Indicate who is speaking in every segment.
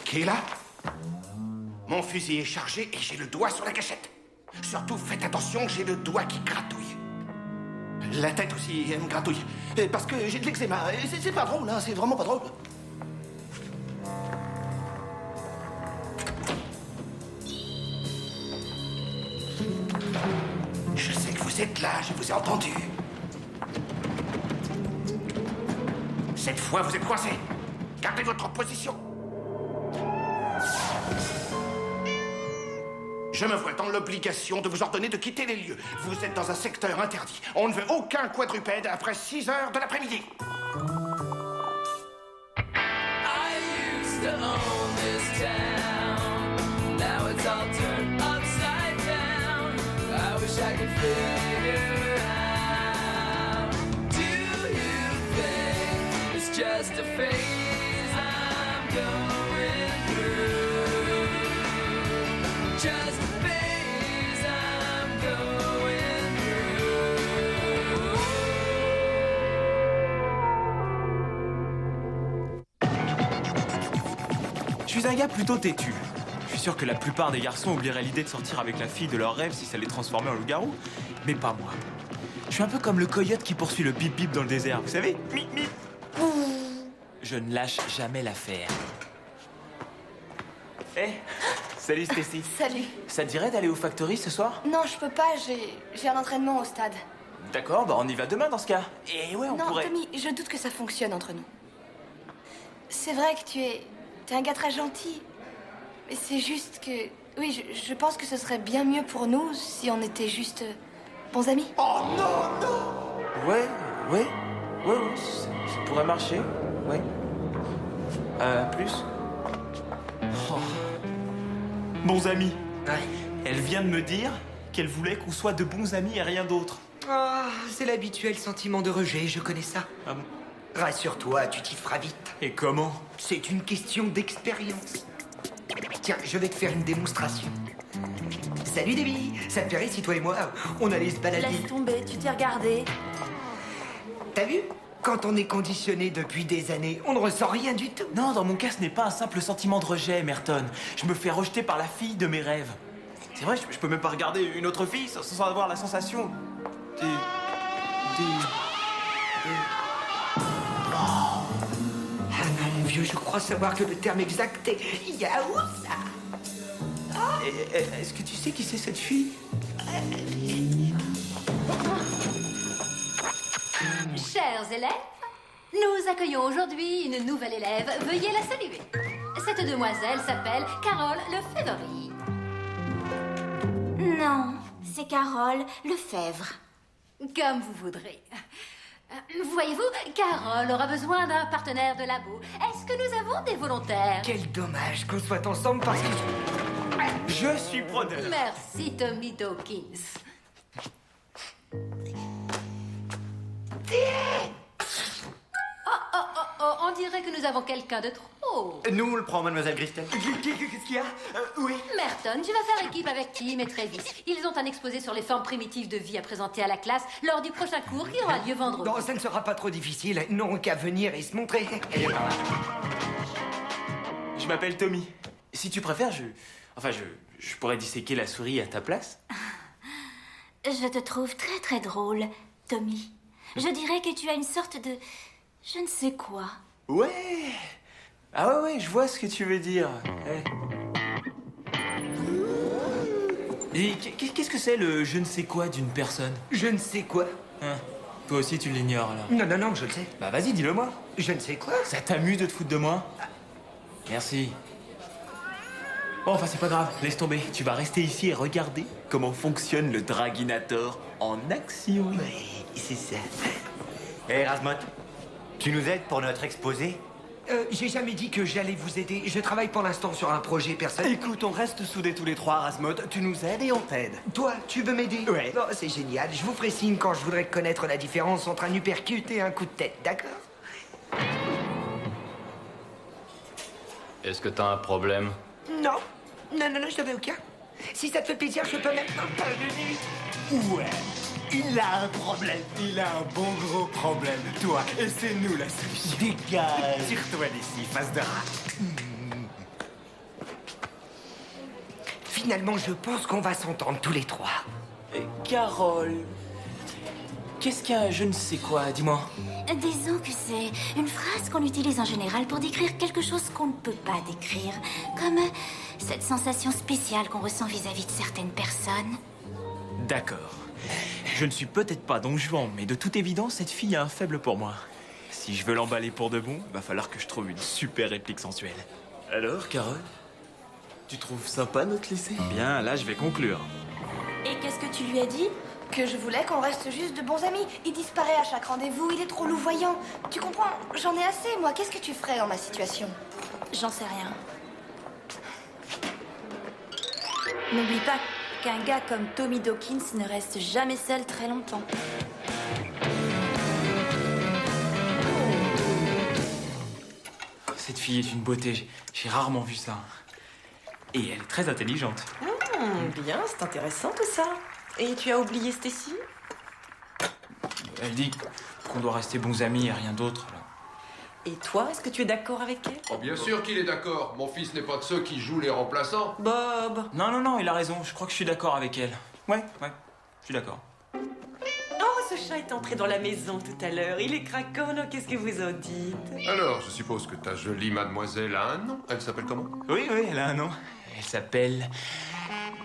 Speaker 1: Qui est là? Mon fusil est chargé et j'ai le doigt sur la gâchette. Surtout, faites attention, j'ai le doigt qui gratouille. La tête aussi, elle me gratouille. Et parce que j'ai de l'eczéma. C'est pas drôle, hein, c'est vraiment pas drôle. Je sais que vous êtes là, je vous ai entendu. Cette fois, vous êtes coincés. Gardez votre position. Je me vois dans l'obligation de vous ordonner de quitter les lieux. Vous êtes dans un secteur interdit. On ne veut aucun quadrupède après 6 heures de l'après-midi.
Speaker 2: I used to own this town. Now it's all turned upside down. I wish I could figure out. Do you think it's just a phase I'm going through? Just a phase I'm going through.
Speaker 3: Je suis un gars plutôt têtu. Je suis sûr que la plupart des garçons oublieraient l'idée de sortir avec la fille de leur rêve si ça les transformait en loup-garou. Mais pas moi. Je suis un peu comme le coyote qui poursuit le bip-bip dans le désert, vous savez? Mip, mip. Je ne lâche jamais l'affaire. Eh, salut Stacy.
Speaker 4: Salut.
Speaker 3: Ça te dirait d'aller au Factory ce soir?
Speaker 4: Non, je peux pas, j'ai un entraînement au stade.
Speaker 3: D'accord, bah on y va demain dans ce cas. Et ouais, on
Speaker 4: Non,
Speaker 3: pourrait...
Speaker 4: Tommy, je doute que ça fonctionne entre nous. C'est vrai que t'es un gars très gentil. Mais c'est juste que... Oui, je pense que ce serait bien mieux pour nous si on était juste bons amis.
Speaker 1: Oh non, non!
Speaker 3: Ouais, ça pourrait marcher, ouais. Plus? Oh. Bons amis.
Speaker 5: Ouais.
Speaker 3: Elle vient de me dire qu'elle voulait qu'on soit de bons amis et rien d'autre.
Speaker 5: Ah, c'est l'habituel sentiment de rejet, je connais ça.
Speaker 3: Ah bon?
Speaker 5: Rassure-toi, tu t'y feras vite.
Speaker 3: Et comment?
Speaker 5: C'est une question d'expérience. Tiens, je vais te faire une démonstration. Salut Debbie, ça te ferait si toi et moi, on allait se balader.
Speaker 4: Laisse tomber, tu t'es regardé.
Speaker 5: T'as vu? Quand on est conditionné depuis des années, on ne ressent rien du tout.
Speaker 3: Non, dans mon cas, ce n'est pas un simple sentiment de rejet, Merton. Je me fais rejeter par la fille de mes rêves. C'est vrai, je peux même pas regarder une autre fille sans avoir la sensation...
Speaker 5: Ah non, mon vieux, je crois savoir que le terme exact est yaousa.
Speaker 3: Est-ce que tu sais qui c'est cette fille?
Speaker 6: Chers élèves, nous accueillons aujourd'hui une nouvelle élève. Veuillez la saluer. Cette demoiselle s'appelle Carole Lefebvre.
Speaker 7: Non, c'est Carole Lefebvre.
Speaker 6: Comme vous voudrez. Voyez-vous, Carole aura besoin d'un partenaire de labo. Est-ce que nous avons des volontaires?
Speaker 5: Quel dommage qu'on soit ensemble parce que...
Speaker 3: Je suis preneur.
Speaker 6: Merci, Tommy Dawkins. Oh, on dirait que nous avons quelqu'un de trop.
Speaker 8: Nous, on le prend, mademoiselle Gristel.
Speaker 5: Qu'est-ce qu'il y a? Oui.
Speaker 6: Merton, tu vas faire équipe avec Tim et Travis. Ils ont un exposé sur les formes primitives de vie à présenter à la classe lors du prochain cours qui aura lieu vendredi.
Speaker 5: Non, ça ne sera pas trop difficile. Non qu'à venir et se montrer.
Speaker 3: Je m'appelle Tommy. Si tu préfères, je pourrais disséquer la souris à ta place.
Speaker 7: Je te trouve très très drôle, Tommy. Je dirais que tu as une sorte de... je ne sais quoi.
Speaker 3: Ouais. Ah ouais, je vois ce que tu veux dire. Ouais. Et qu'est-ce que c'est le je ne sais quoi d'une personne?
Speaker 5: Je ne sais quoi.
Speaker 3: Hein? Toi aussi, tu l'ignores, alors.
Speaker 5: Non, je le sais.
Speaker 3: Bah vas-y, dis-le-moi.
Speaker 5: Je ne sais quoi.
Speaker 3: Ça t'amuse de te foutre de moi? Merci. Bon, enfin, c'est pas grave. Laisse tomber. Tu vas rester ici et regarder comment fonctionne le Draginator en action.
Speaker 8: Oui, c'est ça. Hé, Razmot, tu nous aides pour notre exposé?
Speaker 5: J'ai jamais dit que j'allais vous aider. Je travaille pour l'instant sur un projet personnel.
Speaker 8: Écoute, on reste soudés tous les trois, Razmot. Tu nous aides et on t'aide.
Speaker 5: Toi, tu veux m'aider?
Speaker 8: Ouais.
Speaker 5: Oh, c'est génial. Je vous ferai signe quand je voudrais connaître la différence entre un uppercut et un coup de tête, d'accord?
Speaker 9: Est-ce que t'as un problème?
Speaker 5: Non, je n'avais aucun. Si ça te fait plaisir, je peux même...
Speaker 8: Ouais, il a un problème. Il a un bon gros problème. Toi, et c'est nous la solution. Dégage. Tire-toi d'ici, face de rat.
Speaker 5: Finalement, je pense qu'on va s'entendre tous les trois.
Speaker 3: Carole... Qu'est-ce qu'un je ne sais quoi, dis-moi?
Speaker 7: Disons que c'est une phrase qu'on utilise en général pour décrire quelque chose qu'on ne peut pas décrire. Comme cette sensation spéciale qu'on ressent vis-à-vis de certaines personnes.
Speaker 3: D'accord. Je ne suis peut-être pas Don Juan, mais de toute évidence, cette fille a un faible pour moi. Si je veux l'emballer pour de bon, va falloir que je trouve une super réplique sensuelle.
Speaker 9: Alors, Carole, tu trouves sympa notre lycée?
Speaker 3: Bien, là, je vais conclure.
Speaker 7: Et qu'est-ce que tu lui as dit?
Speaker 4: Que je voulais qu'on reste juste de bons amis. Il disparaît à chaque rendez-vous, il est trop louvoyant. Tu comprends? J'en ai assez, moi. Qu'est-ce que tu ferais dans ma situation?
Speaker 7: J'en sais rien.
Speaker 10: N'oublie pas qu'un gars comme Tommy Dawkins ne reste jamais seul très longtemps.
Speaker 3: Cette fille est une beauté. J'ai rarement vu ça. Et elle est très intelligente.
Speaker 11: Bien, c'est intéressant tout ça. Et tu as oublié Stacy?
Speaker 3: Elle dit qu'on doit rester bons amis et rien d'autre. Là.
Speaker 11: Et toi, est-ce que tu es d'accord avec elle?
Speaker 12: Oh, bien sûr qu'il est d'accord. Mon fils n'est pas de ceux qui jouent les remplaçants.
Speaker 11: Bob!
Speaker 3: Non, il a raison. Je crois que je suis d'accord avec elle. Ouais, je suis d'accord.
Speaker 11: Oh, ce chat est entré dans la maison tout à l'heure. Il est craquant, qu'est-ce que vous en dites?
Speaker 12: Alors, je suppose que ta jolie mademoiselle a un nom. Elle s'appelle comment?
Speaker 3: Oui, elle a un nom. Elle s'appelle...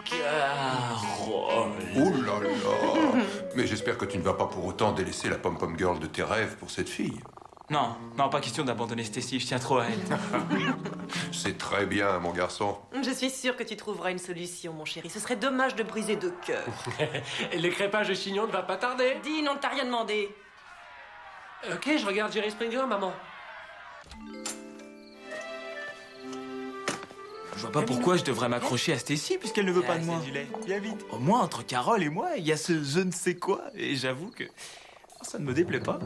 Speaker 3: Carole.
Speaker 12: Ouh là là. Mais j'espère que tu ne vas pas pour autant délaisser la pom-pom girl de tes rêves pour cette fille.
Speaker 3: Non, pas question d'abandonner Stacy, je tiens trop à elle.
Speaker 12: C'est très bien, mon garçon.
Speaker 11: Je suis sûre que tu trouveras une solution, mon chéri. Ce serait dommage de briser deux cœurs.
Speaker 13: Et le crépage de chignon ne va pas tarder.
Speaker 11: Dis, non, t'as rien demandé.
Speaker 13: Ok, je regarde Jerry Springer, maman.
Speaker 3: Je vois pas pourquoi je devrais m'accrocher à Stacy puisqu'elle ne veut pas de moi. Viens vite. Au moins, entre Carole et moi, il y a ce je ne sais quoi. Et j'avoue que ça ne me déplaît pas.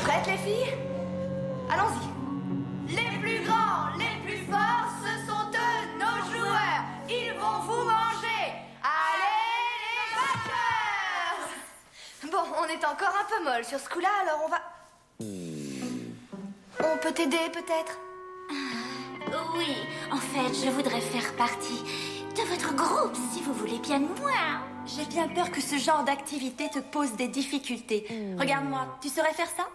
Speaker 4: Prêtes, les filles? Allons-y. Les plus grands, les plus forts, ce sont eux, nos joueurs. Ils vont vous manger. Allez, les vainqueurs! Bon, on est encore un peu molle sur ce coup-là, alors on va... On peut t'aider, peut-être?
Speaker 7: Oui, en fait, je voudrais faire partie de votre groupe, si vous voulez bien de moi.
Speaker 10: J'ai bien peur que ce genre d'activité te pose des difficultés. Regarde-moi, tu saurais faire ça?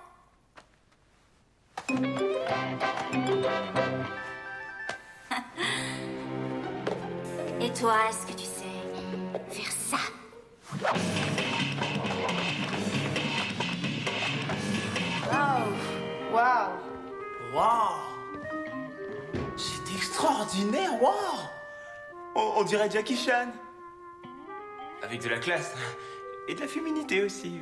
Speaker 7: Et toi, est-ce que tu sais faire ça?
Speaker 4: Waouh!
Speaker 3: Waouh! C'est extraordinaire, waouh! On dirait Jackie Chan. Avec de la classe. Et de la féminité aussi.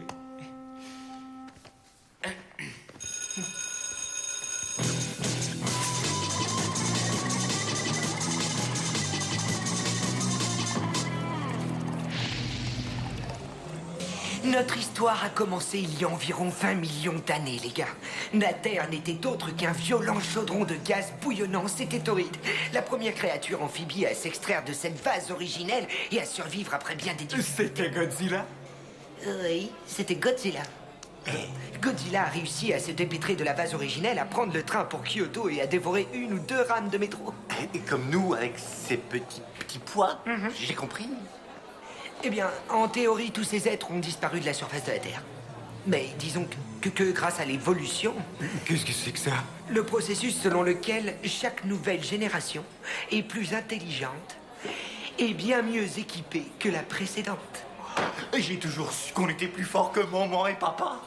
Speaker 5: Notre histoire a commencé il y a environ 20 millions d'années, les gars. La Terre n'était autre qu'un violent chaudron de gaz bouillonnant, c'était torride. La première créature amphibie à s'extraire de cette vase originelle et à survivre après bien des difficultés.
Speaker 8: C'était Godzilla?
Speaker 5: Oui, c'était Godzilla. Godzilla a réussi à se dépêtrer de la vase originelle, à prendre le train pour Kyoto et à dévorer 1 ou 2 rames de métro.
Speaker 8: Et comme nous, avec ces petits pois, j'ai compris.
Speaker 5: Eh bien, en théorie, tous ces êtres ont disparu de la surface de la Terre. Mais disons que grâce à l'évolution...
Speaker 8: Qu'est-ce que c'est que ça?
Speaker 5: Le processus selon lequel chaque nouvelle génération est plus intelligente et bien mieux équipée que la précédente.
Speaker 8: J'ai toujours su qu'on était plus forts que maman et papa.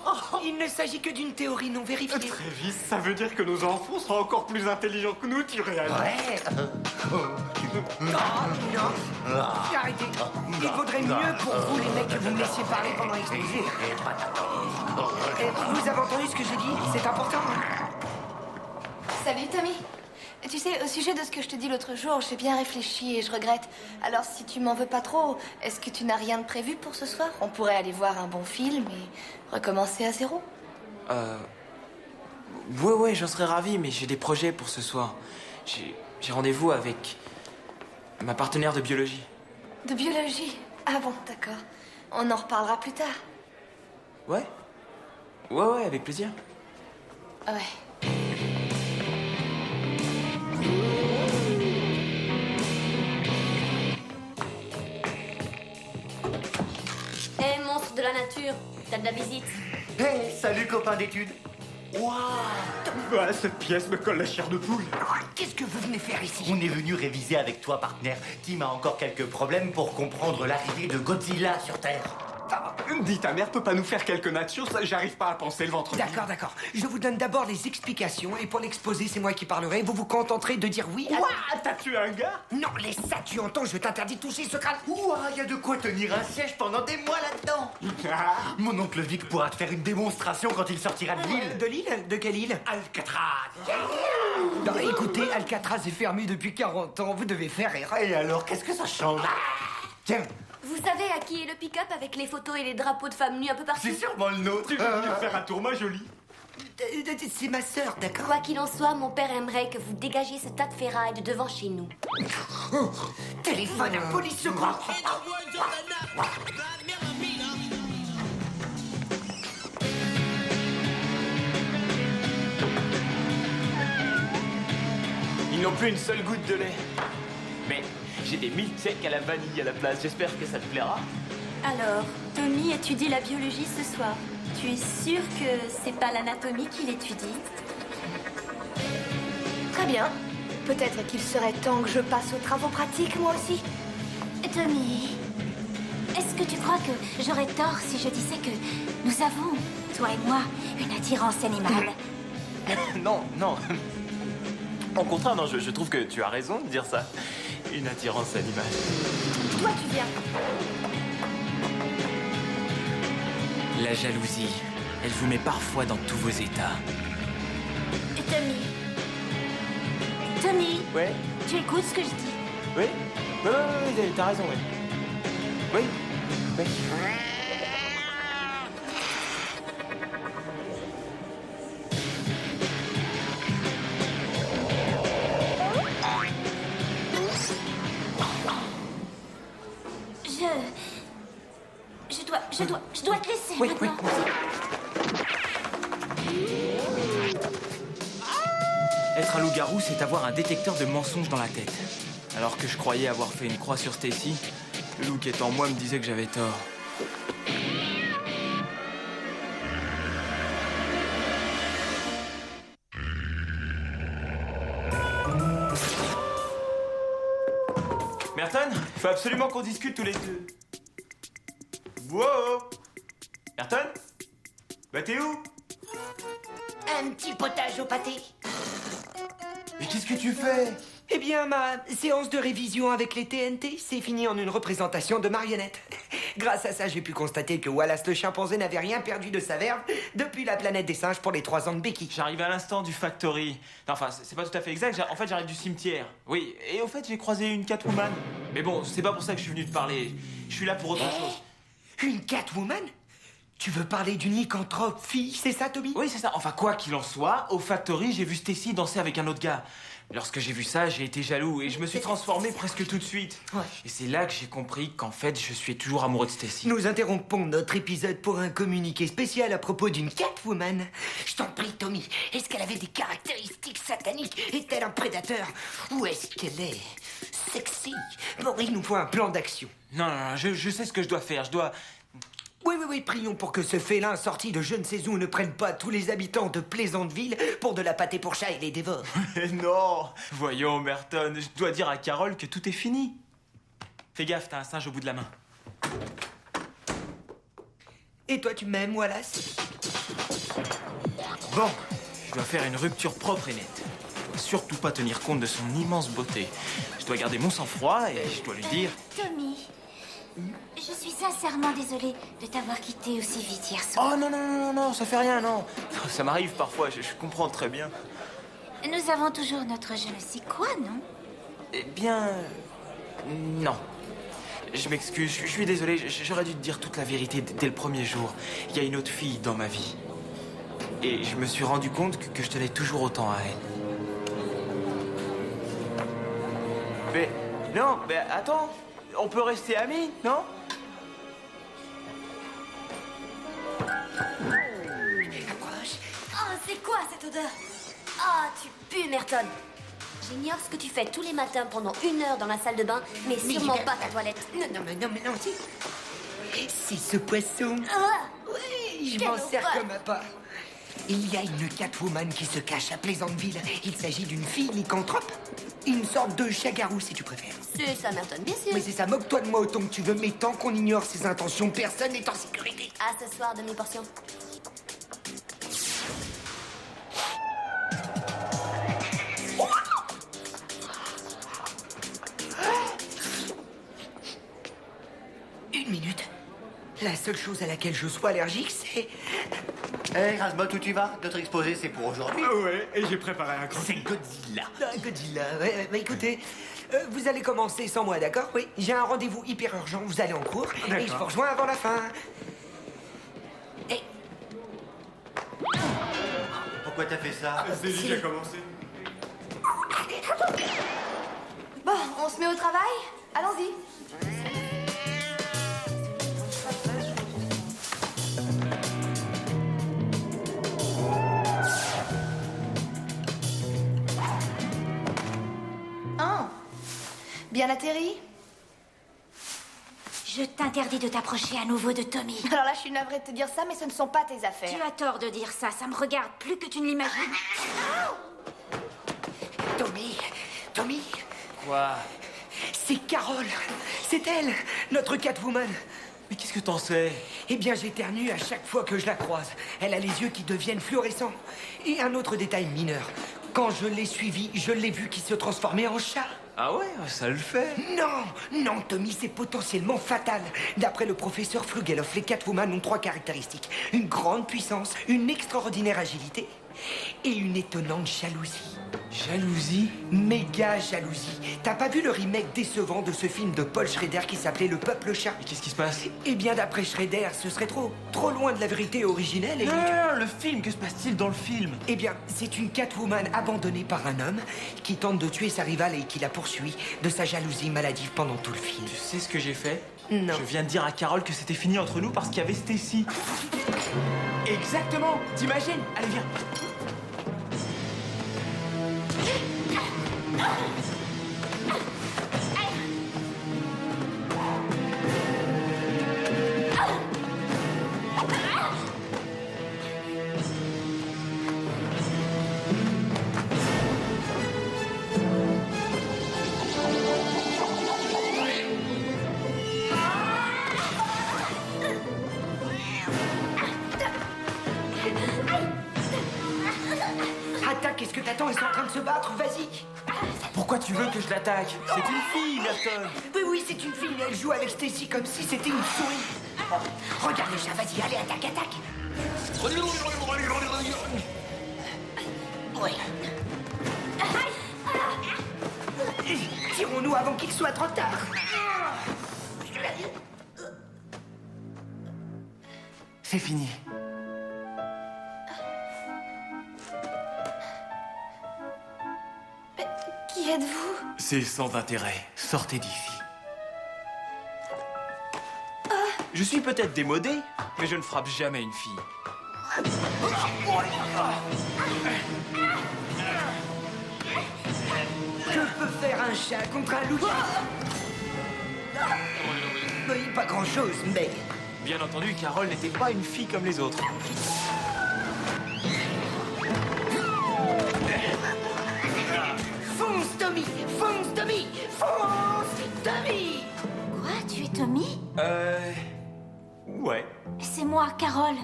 Speaker 5: Il ne s'agit que d'une théorie non vérifiée.
Speaker 8: Très vite, ça veut dire que nos enfants seront encore plus intelligents que nous, tu réalises?
Speaker 5: Ouais. Non. Arrêtez. Il vaudrait mieux pour vous, les mecs, que vous me laissiez parler pendant l'exposé. Vous avez entendu ce que j'ai dit? C'est important.
Speaker 4: Salut, Tommy. Tu sais, au sujet de ce que je te dis l'autre jour, j'ai bien réfléchi et je regrette. Alors, si tu m'en veux pas trop, est-ce que tu n'as rien de prévu pour ce soir? On pourrait aller voir un bon film et recommencer à zéro.
Speaker 3: Ouais, j'en serais ravi, mais j'ai des projets pour ce soir. J'ai J'ai rendez-vous avec ma partenaire de biologie.
Speaker 4: De biologie? Ah bon, d'accord. On en reparlera plus tard.
Speaker 3: Ouais? Ouais, avec plaisir.
Speaker 4: Ouais.
Speaker 6: Hé, monstre de la nature, t'as de la visite.
Speaker 8: Hey, salut copain d'études. Waouh! Ah, cette pièce me colle la chair de poule.
Speaker 5: Qu'est-ce que vous venez faire ici?
Speaker 8: On est venu réviser avec toi, partenaire. Tim a encore quelques problèmes pour comprendre l'arrivée de Godzilla sur Terre.
Speaker 14: Dis, ta mère peut pas nous faire quelques natures, ça, j'arrive pas à penser le ventre.
Speaker 5: D'accord. Je vous donne d'abord les explications et pour l'exposer, c'est moi qui parlerai. Vous vous contenterez de dire oui.
Speaker 8: Ouah, t'as tué un gars?
Speaker 5: Non, laisse ça, tu entends, je t'interdis de toucher ce crâne.
Speaker 8: Ouah, y a de quoi tenir un siège pendant des mois là-dedans. Mon oncle Vic pourra te faire une démonstration quand il sortira de l'île.
Speaker 5: De l'île? De quelle île?
Speaker 8: Alcatraz.
Speaker 5: Non, écoutez, Alcatraz est fermé depuis 40 ans, vous devez faire rire.
Speaker 8: Et alors, qu'est-ce que ça change? Tiens.
Speaker 10: Vous savez à qui est le pick-up avec les photos et les drapeaux de femmes nues un peu partout?
Speaker 8: C'est sûrement le nôtre.
Speaker 14: Tu veux venir faire un tour, ma jolie?
Speaker 5: C'est ma sœur, d'accord?
Speaker 10: Quoi qu'il en soit, mon père aimerait que vous dégagiez ce tas de ferraille de devant chez nous.
Speaker 5: Téléphone à police, secours!
Speaker 3: Ils n'ont plus une seule goutte de lait. Mais j'ai des milkshakes à la vanille à la place. J'espère que ça te plaira.
Speaker 10: Alors, Tommy étudie la biologie ce soir. Tu es sûr que c'est pas l'anatomie qu'il étudie?
Speaker 4: Très bien. Peut-être qu'il serait temps que je passe aux travaux pratiques, moi aussi.
Speaker 7: Tommy, est-ce que tu crois que j'aurais tort si je disais que nous avons, toi et moi, une attirance animale?
Speaker 3: Non. Au contraire, non, je trouve que tu as raison de dire ça. Une attirance animale.
Speaker 4: Toi, tu viens.
Speaker 3: La jalousie, elle vous met parfois dans tous vos états.
Speaker 7: Et Tommy,
Speaker 3: Ouais?
Speaker 7: tu écoutes ce que je dis?
Speaker 3: Oui? Oui, t'as raison, oui. Oui?
Speaker 7: Je dois te laisser maintenant.
Speaker 3: Être un loup-garou, c'est avoir un détecteur de mensonges dans la tête. Alors que je croyais avoir fait une croix sur Stacy, le loup qui est en moi me disait que j'avais tort. Merton, il faut absolument qu'on discute tous les deux. Wow! Merton? Bah t'es où?
Speaker 5: Un petit potage au pâté.
Speaker 3: Mais qu'est-ce que tu fais?
Speaker 5: Eh bien, ma séance de révision avec les TNT s'est finie en une représentation de marionnettes. Grâce à ça, j'ai pu constater que Wallace le chimpanzé n'avait rien perdu de sa verve depuis la planète des singes pour les 3 ans de Becky.
Speaker 3: J'arrive à l'instant du factory. Non, enfin, c'est pas tout à fait exact. En fait, j'arrive du cimetière. Oui, et au fait, j'ai croisé une Catwoman. Mais bon, c'est pas pour ça que je suis venu te parler. Je suis là pour autre chose.
Speaker 5: Une Catwoman? Tu veux parler d'une lycanthrope fille, c'est ça, Tommy?
Speaker 3: Oui, c'est ça. Enfin, quoi qu'il en soit, au factory, j'ai vu Stacy danser avec un autre gars. Lorsque j'ai vu ça, j'ai été jaloux et je me suis transformé presque tout de suite.
Speaker 5: Ouais.
Speaker 3: Et c'est là que j'ai compris qu'en fait, je suis toujours amoureux de Stacy.
Speaker 5: Nous interrompons notre épisode pour un communiqué spécial à propos d'une Catwoman. Je t'en prie, Tommy, est-ce qu'elle avait des caractéristiques sataniques? Est-elle un prédateur? Ou est-ce qu'elle est sexy? Bon, il nous faut un plan d'action.
Speaker 3: Non, je sais ce que je dois faire. Je dois...
Speaker 5: Oui, prions pour que ce félin sorti de je ne sais où ne prenne pas tous les habitants de Plaisanteville pour de la pâté pour chat et les dévore.
Speaker 3: Non! Voyons, Merton, je dois dire à Carole que tout est fini. Fais gaffe, t'as un singe au bout de la main.
Speaker 5: Et toi, tu m'aimes, Wallace?
Speaker 3: Bon, je dois faire une rupture propre et nette. Je dois surtout pas tenir compte de son immense beauté. Je dois garder mon sang-froid et je dois lui dire...
Speaker 7: Tommy, je suis sincèrement désolée de t'avoir quitté aussi vite hier soir.
Speaker 3: Oh non, ça fait rien, non. Ça m'arrive parfois, je comprends très bien.
Speaker 7: Nous avons toujours notre je ne sais quoi, non?
Speaker 3: Eh bien... non. Je m'excuse, je suis désolé, j'aurais dû te dire toute la vérité dès le premier jour. Il y a une autre fille dans ma vie. Et je me suis rendu compte que je tenais toujours autant à elle. Mais non, mais attends, on peut rester amis, non?
Speaker 7: Approche. Oh, c'est quoi cette odeur? Oh, tu pues, Merton. J'ignore ce que tu fais tous les matins pendant 1 heure dans la salle de bain, mais sûrement pas ta toilette.
Speaker 5: Non, c'est ce poisson.
Speaker 7: Ah,
Speaker 5: Oui, je
Speaker 7: quelle
Speaker 5: m'en sers
Speaker 7: horreur.
Speaker 5: comme appât. Il y a une Catwoman qui se cache à Pleasantville. Il s'agit d'une fille lycanthrope. Une sorte de chagarou, si tu préfères.
Speaker 7: C'est ça, Merton, bien sûr.
Speaker 5: Mais c'est ça, moque-toi de moi autant que tu veux, mais tant qu'on ignore ses intentions, personne n'est en sécurité.
Speaker 7: À ce soir, demi-portion.
Speaker 5: Une minute. La seule chose à laquelle je sois allergique, c'est...
Speaker 8: Hé, Razmot, où tu vas? Notre exposé, c'est pour aujourd'hui.
Speaker 14: Ouais, et j'ai préparé un
Speaker 8: C'est Godzilla.
Speaker 5: Godzilla, ouais. Bah, écoutez, vous allez commencer sans moi, d'accord? Oui, j'ai un rendez-vous hyper urgent, vous allez en cours, et je vous rejoins avant la fin. Et...
Speaker 8: Pourquoi t'as fait ça?
Speaker 14: C'est lui qui a commencé.
Speaker 4: Bon, on se met au travail? Allons-y. Oh, bien atterri?
Speaker 7: Je t'interdis de t'approcher à nouveau de Tommy.
Speaker 4: Alors là, je suis navrée de te dire ça, mais ce ne sont pas tes affaires.
Speaker 7: Tu as tort de dire ça, ça me regarde plus que tu ne l'imagines.
Speaker 5: Tommy,
Speaker 3: Quoi?
Speaker 5: c'est Carole. C'est elle, notre Catwoman.
Speaker 3: Mais qu'est-ce que t'en sais?
Speaker 5: Eh bien, j'éternue à chaque fois que je la croise. Elle a les yeux qui deviennent fluorescents. Et un autre détail mineur. Quand je l'ai suivie, je l'ai vue qui se transformait en chat.
Speaker 3: Ah ouais, ça le fait.
Speaker 5: Non, Tommy, c'est potentiellement fatal. D'après le professeur Flugeloff, les Catwoman ont 3 caractéristiques. Une grande puissance, une extraordinaire agilité et une étonnante jalousie.
Speaker 3: Jalousie?
Speaker 5: Méga jalousie. T'as pas vu le remake décevant de ce film de Paul Schrader qui s'appelait Le Peuple Chat?
Speaker 3: Mais qu'est-ce qui se passe?
Speaker 5: Eh bien, d'après Schrader, ce serait trop loin de la vérité originelle et...
Speaker 3: Non, le film, que se passe-t-il dans le film?
Speaker 5: Eh bien, c'est une Catwoman abandonnée par un homme qui tente de tuer sa rivale et qui la poursuit de sa jalousie maladive pendant tout le film.
Speaker 3: Tu sais ce que j'ai fait?
Speaker 5: Non.
Speaker 3: Je viens de dire à Carole que c'était fini entre nous parce qu'il y avait Stacy. Exactement. T'imagines? Allez, viens.
Speaker 5: Attaque, qu'est-ce que t'attends? Ils sont en train de se battre, vas-y.
Speaker 3: Pourquoi tu veux que je l'attaque? C'est une fille, Merton.
Speaker 5: Oui, c'est une fille, elle joue avec Stacy comme si c'était une souris. Regarde les chats, vas-y, allez, attaque. Oui. Tirons-nous avant qu'il soit trop tard.
Speaker 3: C'est fini.
Speaker 4: Mais qui êtes-vous?
Speaker 3: C'est sans intérêt. Sortez d'ici. Je suis peut-être démodé, mais je ne frappe jamais une fille.
Speaker 5: Que peut faire un chat contre un loup? Oui, pas grand-chose, mais...
Speaker 3: Bien entendu, Carole n'était pas une fille comme les autres.
Speaker 5: Fonce, Tommy! Fonce, Tommy! Fonce, Tommy!
Speaker 7: Quoi? Tu es Tommy?
Speaker 3: Ouais.
Speaker 7: C'est moi, Carole.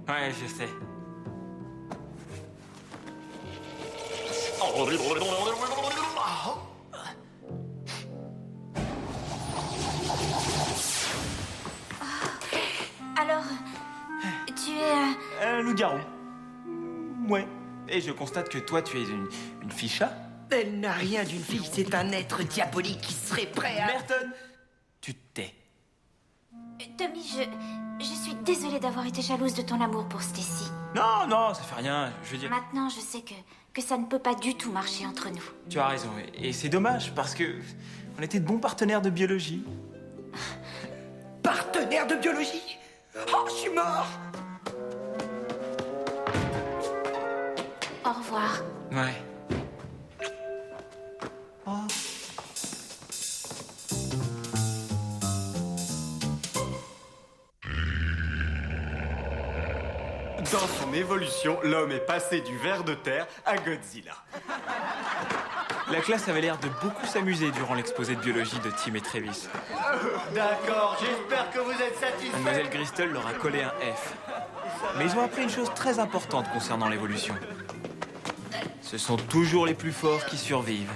Speaker 3: Ouais, je sais.
Speaker 7: Alors, tu es...
Speaker 3: Un loup-garou. Ouais. Et je constate que toi, tu es une fille chat.
Speaker 5: Elle n'a rien d'une fille, c'est un être diabolique qui serait prêt à...
Speaker 3: Merton, tu te tais.
Speaker 7: Tommy, je suis désolée d'avoir été jalouse de ton amour pour Stacy.
Speaker 3: Non, non, ça fait rien. Je veux dire,
Speaker 7: Maintenant, je sais que ça ne peut pas du tout marcher entre nous.
Speaker 3: tu as raison. Et c'est dommage parce que on était de bons partenaires de biologie.
Speaker 5: Partenaire de biologie? Oh, je suis mort!
Speaker 7: Au revoir.
Speaker 3: Ouais.
Speaker 14: Dans son évolution, l'homme est passé du ver de terre à Godzilla.
Speaker 3: La classe avait l'air de beaucoup s'amuser durant l'exposé de biologie de Tim et Travis.
Speaker 8: D'accord, j'espère que vous êtes satisfait.
Speaker 3: Mademoiselle Gristle leur a collé un F. Mais ils ont appris une chose très importante concernant l'évolution. Ce sont toujours les plus forts qui survivent.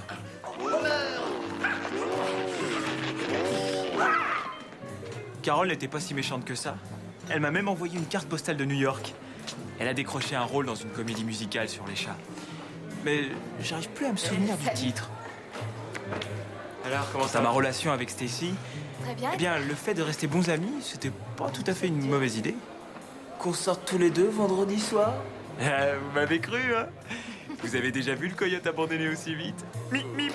Speaker 3: Carole n'était pas si méchante que ça. Elle m'a même envoyé une carte postale de New York. Elle a décroché un rôle dans une comédie musicale sur les chats. Mais j'arrive plus à me souvenir du titre. Alors, comment ça va? Ma relation avec Stacy?
Speaker 4: Très bien.
Speaker 3: Eh bien, le fait de rester bons amis, c'était pas tout à fait une mauvaise idée. Qu'on sorte tous les deux vendredi soir? Vous m'avez cru, hein? Vous avez déjà vu le coyote abandonné aussi vite? Mip, mip.